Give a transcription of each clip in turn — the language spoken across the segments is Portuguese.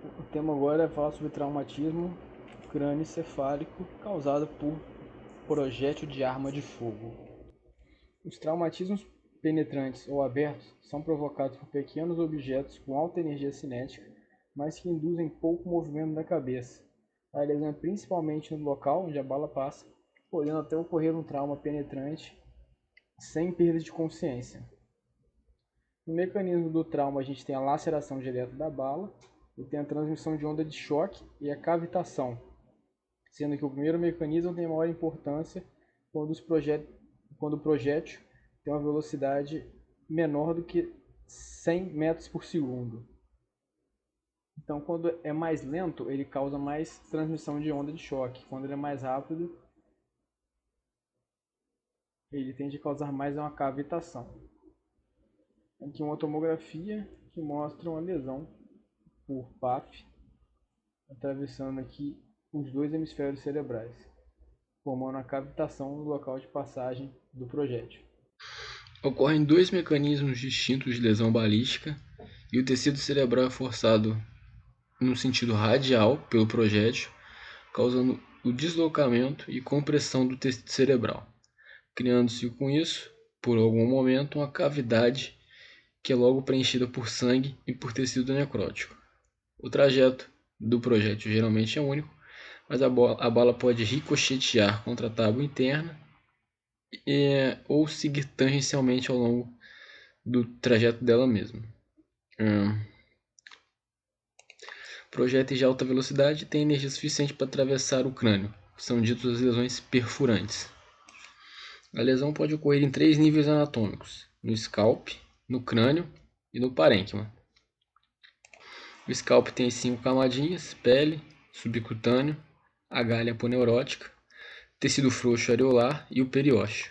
O tema agora é falar sobre traumatismo crânioencefálico causado por projétil de arma de fogo. Os traumatismos penetrantes ou abertos são provocados por pequenos objetos com alta energia cinética, mas que induzem pouco movimento da cabeça. A lesão é principalmente no local onde a bala passa, podendo até ocorrer um trauma penetrante sem perda de consciência. No mecanismo do trauma, a gente tem a laceração direta da bala, e tem a transmissão de onda de choque e a cavitação, sendo que o primeiro mecanismo tem maior importância quando, quando o projétil tem uma velocidade menor do que 100 metros por segundo. Então, quando é mais lento, ele causa mais transmissão de onda de choque. Quando ele é mais rápido, ele tende a causar mais uma cavitação. Aqui uma tomografia que mostra uma lesão por PAF, atravessando aqui os dois hemisférios cerebrais, formando a cavitação no local de passagem do projétil. Ocorrem dois mecanismos distintos de lesão balística e o tecido cerebral é forçado no sentido radial pelo projétil, causando o deslocamento e compressão do tecido cerebral, criando-se com isso, por algum momento, uma cavidade que é logo preenchida por sangue e por tecido necrótico. O trajeto do projétil geralmente é único, mas a bala pode ricochetear contra a tábua interna ou seguir tangencialmente ao longo do trajeto dela mesma. Projéteis de alta velocidade têm energia suficiente para atravessar o crânio, que são ditas as lesões perfurantes. A lesão pode ocorrer em 3 níveis anatômicos: no scalp, no crânio e no parênquima. O scalp tem 5 camadinhas: pele, subcutâneo, a galha aponeurótica, tecido frouxo areolar e o periósteo,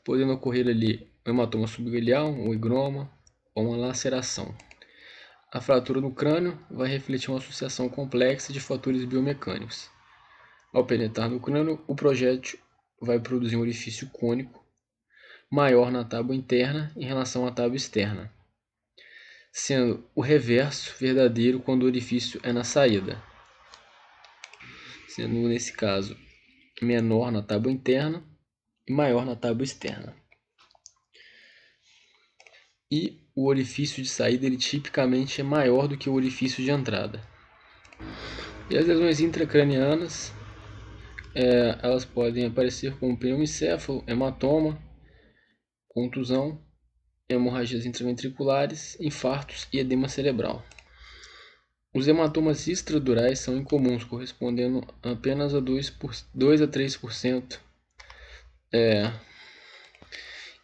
podendo ocorrer ali um hematoma subgalial, um higroma ou uma laceração. A fratura no crânio vai refletir uma associação complexa de fatores biomecânicos. Ao penetrar no crânio, o projétil vai produzir um orifício cônico maior na tábua interna em relação à tábua externa, sendo o reverso verdadeiro quando o orifício é na saída, sendo nesse caso menor na tábua interna e maior na tábua externa. E o orifício de saída ele tipicamente é maior do que o orifício de entrada. E as lesões intracranianas, elas podem aparecer como pneumoencéfalo, hematoma, contusão, hemorragias intraventriculares, infartos e edema cerebral. Os hematomas extradurais são incomuns, correspondendo apenas a 2 a 3%.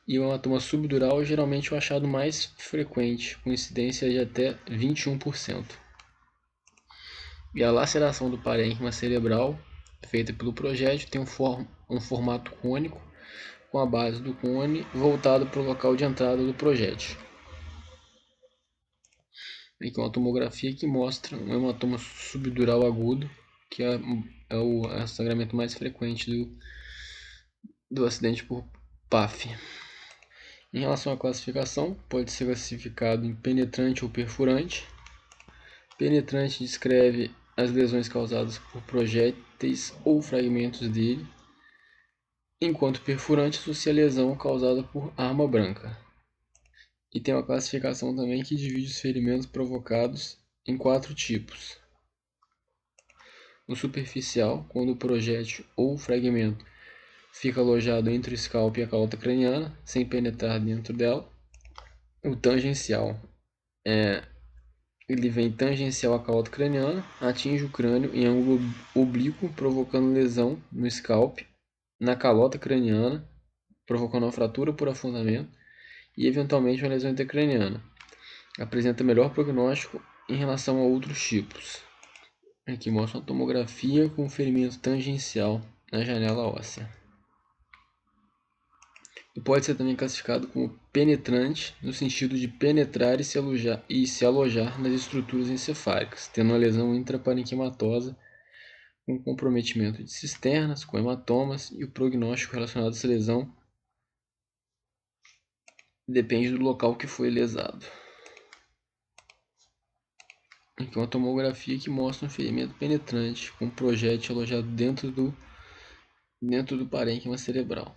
E o hematoma subdural é geralmente o achado mais frequente, com incidência de até 21%. E a laceração do parênquima cerebral, feita pelo projétil, tem um formato cônico, com a base do cone voltada para o local de entrada do projétil. Aqui uma tomografia que mostra um hematoma subdural agudo, que é o sangramento mais frequente do acidente por PAF. Em relação à classificação, pode ser classificado em penetrante ou perfurante. Penetrante descreve as lesões causadas por projéteis ou fragmentos dele, enquanto perfurante associa a lesão causada por arma branca. E tem uma classificação também que divide os ferimentos provocados em 4 tipos. No superficial, quando o projétil ou fragmento fica alojado entre o scalp e a calota craniana, sem penetrar dentro dela. O tangencial, ele vem tangencial à calota craniana, atinge o crânio em ângulo oblíquo, provocando lesão no scalp, na calota craniana, provocando uma fratura por afundamento e eventualmente uma lesão intracraniana. Apresenta melhor prognóstico em relação a outros tipos. Aqui mostra uma tomografia com ferimento tangencial na janela óssea. E pode ser também classificado como penetrante, no sentido de penetrar e se alojar nas estruturas encefálicas, tendo uma lesão intraparenquimatosa com comprometimento de cisternas, com hematomas, e o prognóstico relacionado a essa lesão depende do local que foi lesado. Aqui é uma tomografia que mostra um ferimento penetrante com um projétil alojado dentro do parênquima cerebral.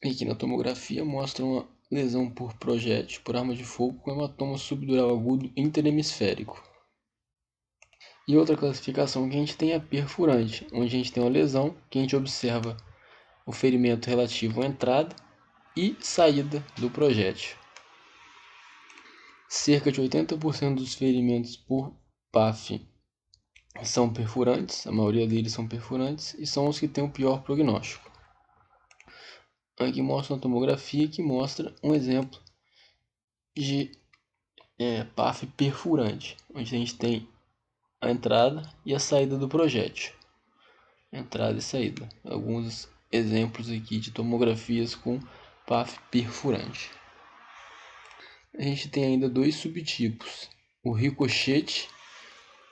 Aqui na tomografia mostra uma lesão por projétil por arma de fogo com hematoma subdural agudo interhemisférico. E outra classificação que a gente tem é perfurante, onde a gente tem uma lesão que a gente observa o ferimento relativo à entrada e saída do projétil. Cerca de 80% dos ferimentos por PAF são perfurantes, a maioria deles são perfurantes e são os que têm o pior prognóstico. Aqui mostra uma tomografia que mostra um exemplo de PAF perfurante, onde a gente tem a entrada e a saída do projétil. Entrada e saída. Alguns exemplos aqui de tomografias com PAF perfurante. A gente tem ainda dois subtipos, o ricochete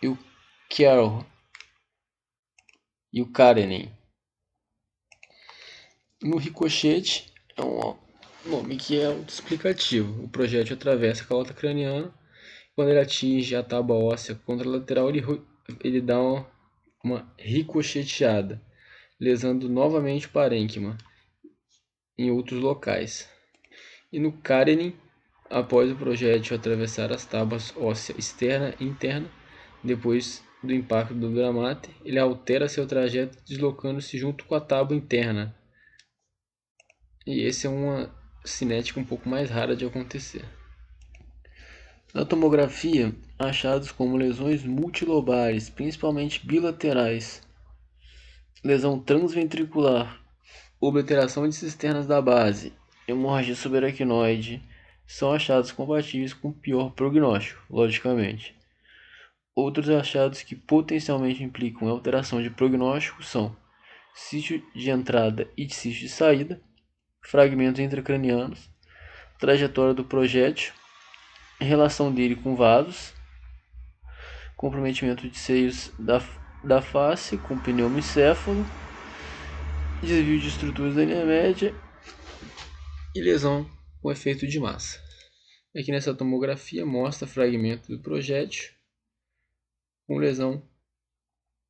e o Carroll e o Karenin. No ricochete é um nome que é autoexplicativo. O projétil atravessa a calota craniana. Quando ele atinge a tábua óssea contralateral, ele dá uma ricocheteada, lesando novamente o parênquima em outros locais. E no Karenin, após o projétil atravessar as tábuas óssea externa e interna, depois do impacto do dura mater, ele altera seu trajeto deslocando-se junto com a tábua interna. E esse é uma cinética um pouco mais rara de acontecer. Na tomografia, achados como lesões multilobares, principalmente bilaterais, lesão transventricular, obliteração de cisternas da base, hemorragia subaracnoide, são achados compatíveis com pior prognóstico, logicamente. Outros achados que potencialmente implicam alteração de prognóstico são sítio de entrada e sítio de saída, fragmentos intracranianos, trajetória do projétil, relação dele com vasos, comprometimento de seios da face com pneumocéfalo, desvio de estruturas da linha média e lesão com efeito de massa. Aqui nessa tomografia mostra fragmento do projétil com lesão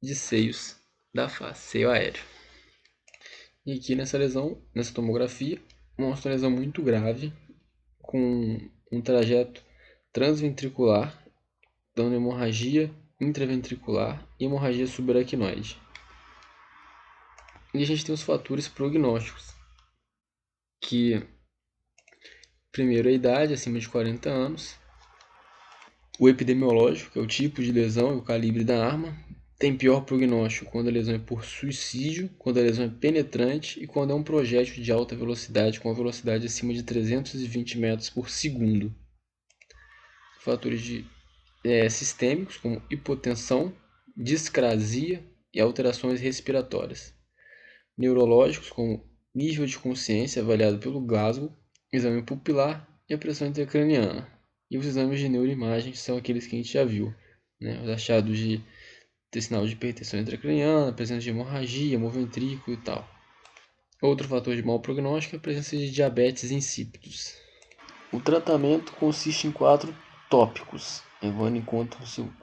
de seios da face, seio aéreo. E aqui nessa tomografia, mostra uma lesão muito grave com um trajeto transventricular, dando hemorragia intraventricular e hemorragia subaracnoide. E a gente tem os fatores prognósticos, que primeiro a idade, acima de 40 anos, o epidemiológico, que é o tipo de lesão e o calibre da arma, tem pior prognóstico quando a lesão é por suicídio, quando a lesão é penetrante e quando é um projétil de alta velocidade com a velocidade acima de 320 metros por segundo. Fatores sistêmicos como hipotensão, discrasia e alterações respiratórias. Neurológicos como nível de consciência avaliado pelo Glasgow, exame pupilar e a pressão intracraniana. E os exames de neuroimagem são aqueles que a gente já viu, né? Os achados de ter sinal de hipertensão intracraniana, presença de hemorragia, moventrículo e tal. Outro fator de mau prognóstico é a presença de diabetes insípidos. O tratamento consiste em 4 tópicos, levando em conta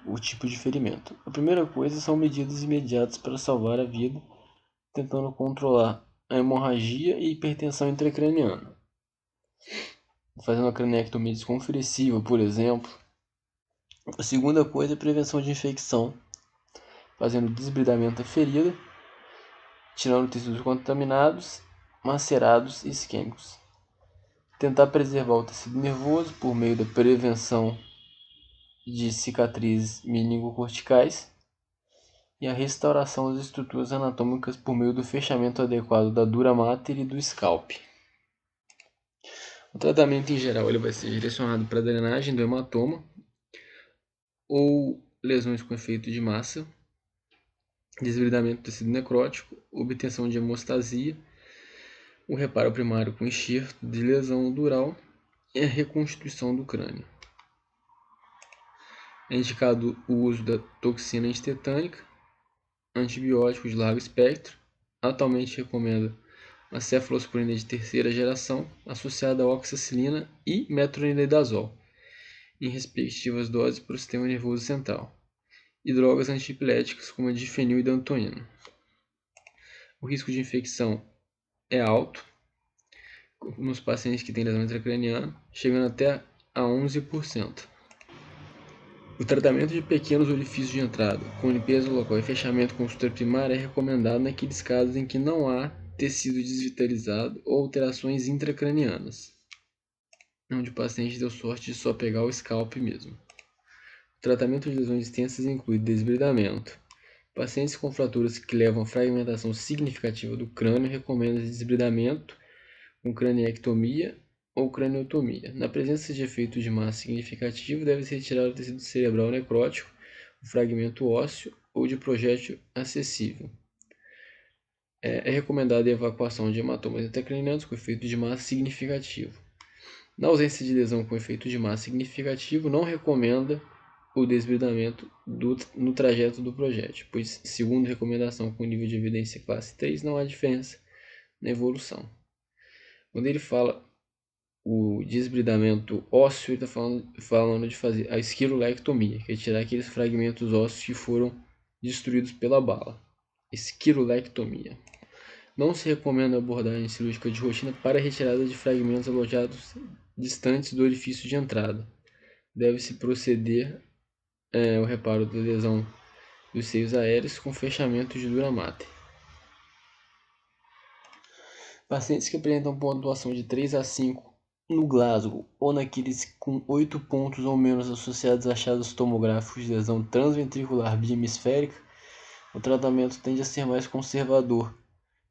o tipo de ferimento. A primeira coisa são medidas imediatas para salvar a vida, tentando controlar a hemorragia e hipertensão intracraniana. Fazendo a craniectomia desconferenciva, por exemplo. A segunda coisa é a prevenção de infecção, fazendo desbridamento da ferida, tirando tecidos contaminados, macerados e isquêmicos. Tentar preservar o tecido nervoso por meio da prevenção de cicatrizes meningocorticais e a restauração das estruturas anatômicas por meio do fechamento adequado da dura mater e do scalp. O tratamento em geral ele vai ser direcionado para a drenagem do hematoma ou lesões com efeito de massa, desbridamento do tecido necrótico, obtenção de hemostasia, o reparo primário com enxerto de lesão dural e a reconstituição do crânio. É indicado o uso da toxina antitetânica, antibiótico de largo espectro. Atualmente recomenda a cefalosporina de terceira geração associada à oxacilina e metronidazol. em respectivas doses para o sistema nervoso central, e drogas antiepiléticas como a difenil e dantonina. O risco de infecção é alto nos pacientes que têm lesão intracraniana, chegando até a 11%. O tratamento de pequenos orifícios de entrada, com limpeza local e fechamento com sutura primária, é recomendado naqueles casos em que não há tecido desvitalizado ou alterações intracranianas, onde o paciente deu sorte de só pegar o scalp mesmo. O tratamento de lesões extensas inclui desbridamento. Pacientes com fraturas que levam a fragmentação significativa do crânio recomendam desbridamento com craniectomia ou craniotomia. Na presença de efeito de massa significativo, deve-se retirar o tecido cerebral necrótico, o fragmento ósseo ou de projétil acessível. É recomendada a evacuação de hematomas intracranianos com efeito de massa significativo. Na ausência de lesão com efeito de massa significativo, não recomenda o desbridamento no trajeto do projétil, pois, segundo recomendação com nível de evidência classe 3, não há diferença na evolução. Quando ele fala o desbridamento ósseo, ele está falando de fazer a esquirolectomia, que é tirar aqueles fragmentos ósseos que foram destruídos pela bala. Esquirolectomia. Não se recomenda abordagem cirúrgica de rotina para a retirada de fragmentos alojados distantes do orifício de entrada. Deve-se proceder ao reparo da lesão dos seios aéreos com fechamento de dura mater. Pacientes que apresentam pontuação de 3 a 5 no Glasgow ou naqueles com 8 pontos ou menos associados a achados tomográficos de lesão transventricular bihemisférica, o tratamento tende a ser mais conservador,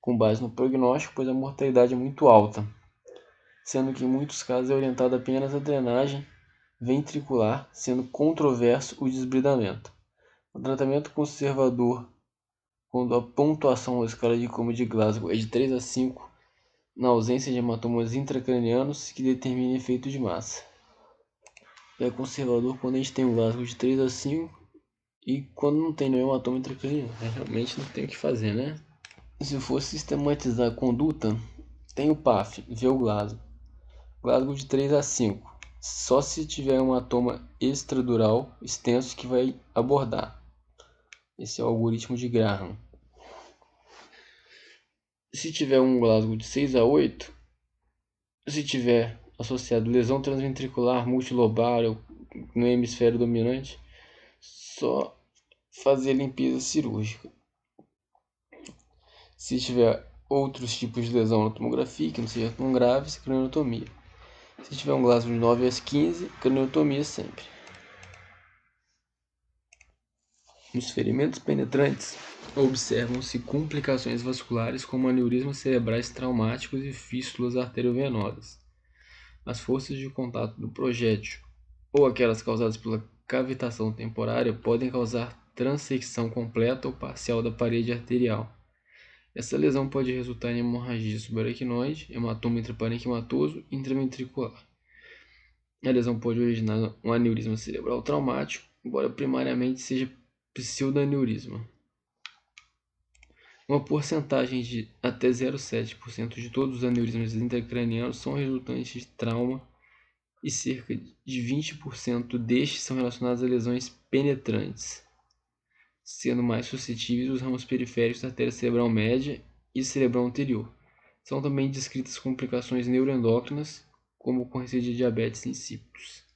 com base no prognóstico, pois a mortalidade é muito alta, sendo que em muitos casos é orientada apenas a drenagem ventricular, sendo controverso o desbridamento. O tratamento conservador, quando a pontuação na escala de Como de Glasgow é de 3 a 5, na ausência de hematomas intracranianos que determina efeito de massa. É conservador quando a gente tem um Glasgow de 3 a 5 e quando não tem nenhum hematoma intracraniano. Realmente não tem o que fazer, né? Se for sistematizar a conduta, tem o PAF, vê o Glasgow. Glasgow de 3 a 5. Só se tiver um hematoma extradural extenso que vai abordar. Esse é o algoritmo de Graham. Se tiver um Glasgow de 6 a 8, se tiver associado lesão transventricular multilobar no hemisfério dominante, só fazer limpeza cirúrgica. Se tiver outros tipos de lesão na tomografia, que não seja tão grave, craniotomia. Se tiver um Glasgow de 9 a 15, craniotomia sempre. Nos ferimentos penetrantes, observam-se complicações vasculares como aneurismas cerebrais traumáticos e fístulas arteriovenosas. As forças de contato do projétil ou aquelas causadas pela cavitação temporária podem causar transecção completa ou parcial da parede arterial. Essa lesão pode resultar em hemorragia subaracnoide, hematoma intraparenquimatoso e intraventricular. A lesão pode originar um aneurisma cerebral traumático, embora primariamente seja pseudoaneurisma. Uma porcentagem de até 0,7% de todos os aneurismas intracranianos são resultantes de trauma e cerca de 20% destes são relacionados a lesões penetrantes, sendo mais suscetíveis os ramos periféricos da artéria cerebral média e cerebral anterior. São também descritas complicações neuroendócrinas, como ocorrência de diabetes insípidos.